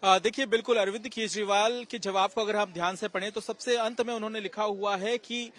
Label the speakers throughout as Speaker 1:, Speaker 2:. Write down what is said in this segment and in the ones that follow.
Speaker 1: देखिए, बिल्कुल अरविंद केजरीवाल के जवाब को अगर हम ध्यान से पढ़ें तो सबसे अंत में उन्होंने लिखा हुआ है कि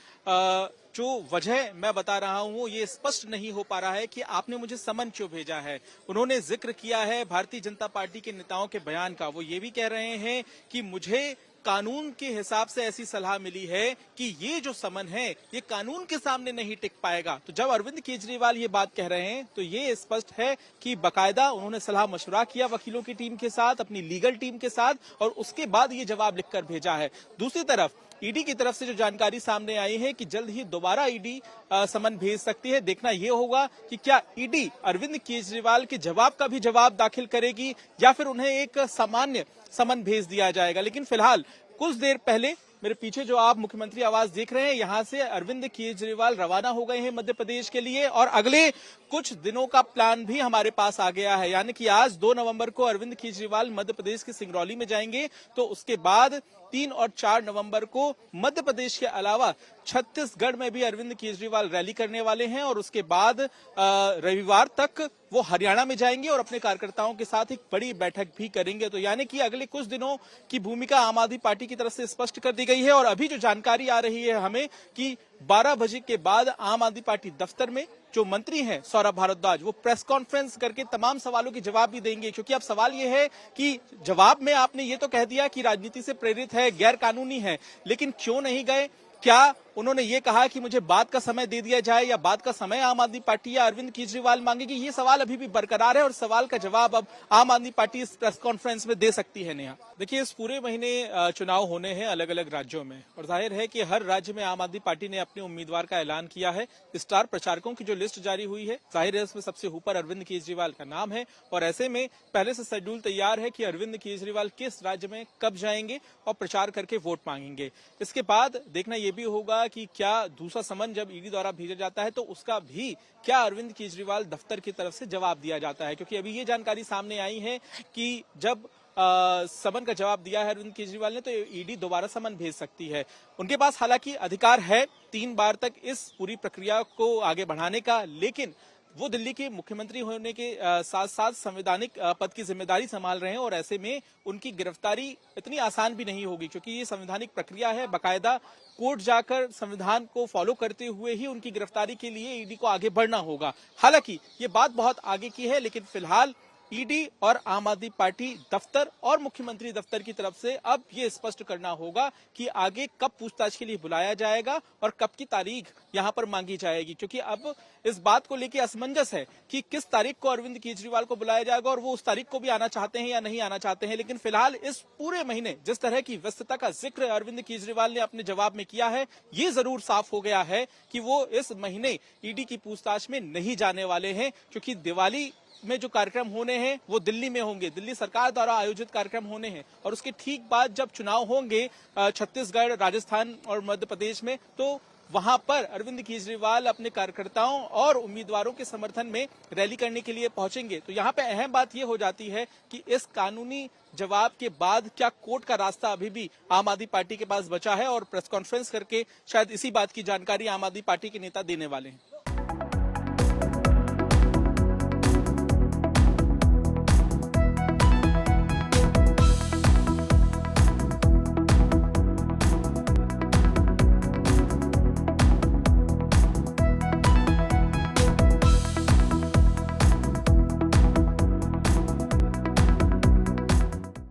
Speaker 1: जो वजह मैं बता रहा हूं ये स्पष्ट नहीं हो पा रहा है कि आपने मुझे समन क्यों भेजा है। उन्होंने जिक्र किया है भारतीय जनता पार्टी के नेताओं के बयान का। वो ये भी कह रहे हैं कि मुझे कानून के हिसाब से ऐसी सलाह मिली है कि ये जो समन है ये कानून के सामने नहीं टिक पाएगा। तो जब अरविंद केजरीवाल ये बात कह रहे हैं तो ये स्पष्ट है कि बकायदा उन्होंने सलाह मशवरा किया वकीलों की टीम के साथ, अपनी लीगल टीम के साथ, और उसके बाद ये जवाब लिखकर भेजा है। दूसरी तरफ ईडी की तरफ से जो जानकारी सामने आई है कि जल्द ही दोबारा ईडी समन भेज सकती है। देखना यह होगा कि क्या ईडी अरविंद केजरीवाल के जवाब का भी जवाब दाखिल करेगी या फिर उन्हें एक सामान्य समन भेज दिया जाएगा। लेकिन फिलहाल कुछ देर पहले मेरे पीछे जो आप मुख्यमंत्री आवास देख रहे हैं, यहां से अरविंद केजरीवाल रवाना हो गए हैं मध्य प्रदेश के लिए, और अगले कुछ दिनों का प्लान भी हमारे पास आ गया है। यानी कि आज 2 नवंबर को अरविंद केजरीवाल मध्य प्रदेश के सिंगरौली में जाएंगे, तो उसके बाद 3 और 4 नवंबर को मध्य प्रदेश के अलावा छत्तीसगढ़ में भी अरविंद केजरीवाल रैली करने वाले हैं, और उसके बाद रविवार तक वो हरियाणा में जाएंगे और अपने कार्यकर्ताओं के साथ एक बड़ी बैठक भी करेंगे। तो यानी कि अगले कुछ दिनों की भूमिका आम आदमी पार्टी की तरफ से स्पष्ट कर दी गई है। और अभी जो जानकारी आ रही है हमें कि 12 बजे के बाद आम आदमी पार्टी दफ्तर में जो मंत्री हैं सौरभ भारद्वाज, वो प्रेस कॉन्फ्रेंस करके तमाम सवालों के जवाब भी देंगे। क्योंकि अब सवाल ये है कि जवाब में आपने ये तो कह दिया कि राजनीति से प्रेरित है, गैर कानूनी है, लेकिन क्यों नहीं गए? क्या उन्होंने ये कहा कि मुझे बाद का समय दे दिया जाए, या बाद का समय आम आदमी पार्टी या अरविंद केजरीवाल मांगेगी? ये सवाल अभी भी बरकरार है और सवाल का जवाब अब आम आदमी पार्टी इस प्रेस कॉन्फ्रेंस में दे सकती है। नेहा, देखिए, इस पूरे महीने चुनाव होने हैं अलग अलग राज्यों में, और जाहिर है कि हर राज्य में आम आदमी पार्टी ने अपने उम्मीदवार का ऐलान किया है। स्टार प्रचारकों की जो लिस्ट जारी हुई है, जाहिर है उसमें सबसे ऊपर अरविंद केजरीवाल का नाम है, और ऐसे में पहले से शेड्यूल तैयार है कि अरविंद केजरीवाल किस राज्य में कब जाएंगे और प्रचार करके वोट मांगेंगे। इसके बाद देखना यह भी होगा कि क्या दूसरा समन जब ईडी द्वारा भेजा जाता है तो उसका भी क्या अरविंद केजरीवाल दफ्तर की तरफ से जवाब दिया जाता है। क्योंकि अभी ये जानकारी सामने आई है कि जब समन का जवाब दिया है अरविंद केजरीवाल ने, तो ईडी दोबारा समन भेज सकती है। उनके पास हालांकि अधिकार है 3 बार तक इस पूरी प्रक्रिया को आगे बढ़ाने का, लेकिन वो दिल्ली के मुख्यमंत्री होने के साथ साथ संवैधानिक पद की जिम्मेदारी संभाल रहे हैं, और ऐसे में उनकी गिरफ्तारी इतनी आसान भी नहीं होगी। क्योंकि ये संवैधानिक प्रक्रिया है, बकायदा कोर्ट जाकर संविधान को फॉलो करते हुए ही उनकी गिरफ्तारी के लिए ईडी को आगे बढ़ना होगा। हालांकि ये बात बहुत आगे की है, लेकिन फिलहाल ईडी और आम आदमी पार्टी दफ्तर और मुख्यमंत्री दफ्तर की तरफ से अब ये स्पष्ट करना होगा कि आगे कब पूछताछ के लिए बुलाया जाएगा और कब की तारीख यहां पर मांगी जाएगी। क्योंकि अब इस बात को लेकर असमंजस है कि किस तारीख को अरविंद केजरीवाल को बुलाया जाएगा, और वो उस तारीख को भी आना चाहते हैं या नहीं आना चाहते हैं। लेकिन फिलहाल इस पूरे महीने जिस तरह की व्यस्तता का जिक्र अरविंद केजरीवाल ने अपने जवाब में किया है, ये जरूर साफ हो गया है कि वो इस महीने ईडी की पूछताछ में नहीं जाने वाले हैं। क्योंकि दिवाली में जो कार्यक्रम होने हैं वो दिल्ली में होंगे, दिल्ली सरकार द्वारा आयोजित कार्यक्रम होने हैं, और उसके ठीक बाद जब चुनाव होंगे छत्तीसगढ़, राजस्थान और मध्य प्रदेश में, तो वहां पर अरविंद केजरीवाल अपने कार्यकर्ताओं और उम्मीदवारों के समर्थन में रैली करने के लिए पहुंचेंगे। तो यहाँ पे अहम बात यह हो जाती है कि इस कानूनी जवाब के बाद क्या कोर्ट का रास्ता अभी भी आम आदमी पार्टी के पास बचा है, और प्रेस कॉन्फ्रेंस करके शायद इसी बात की जानकारी आम आदमी पार्टी के नेता देने वाले हैं।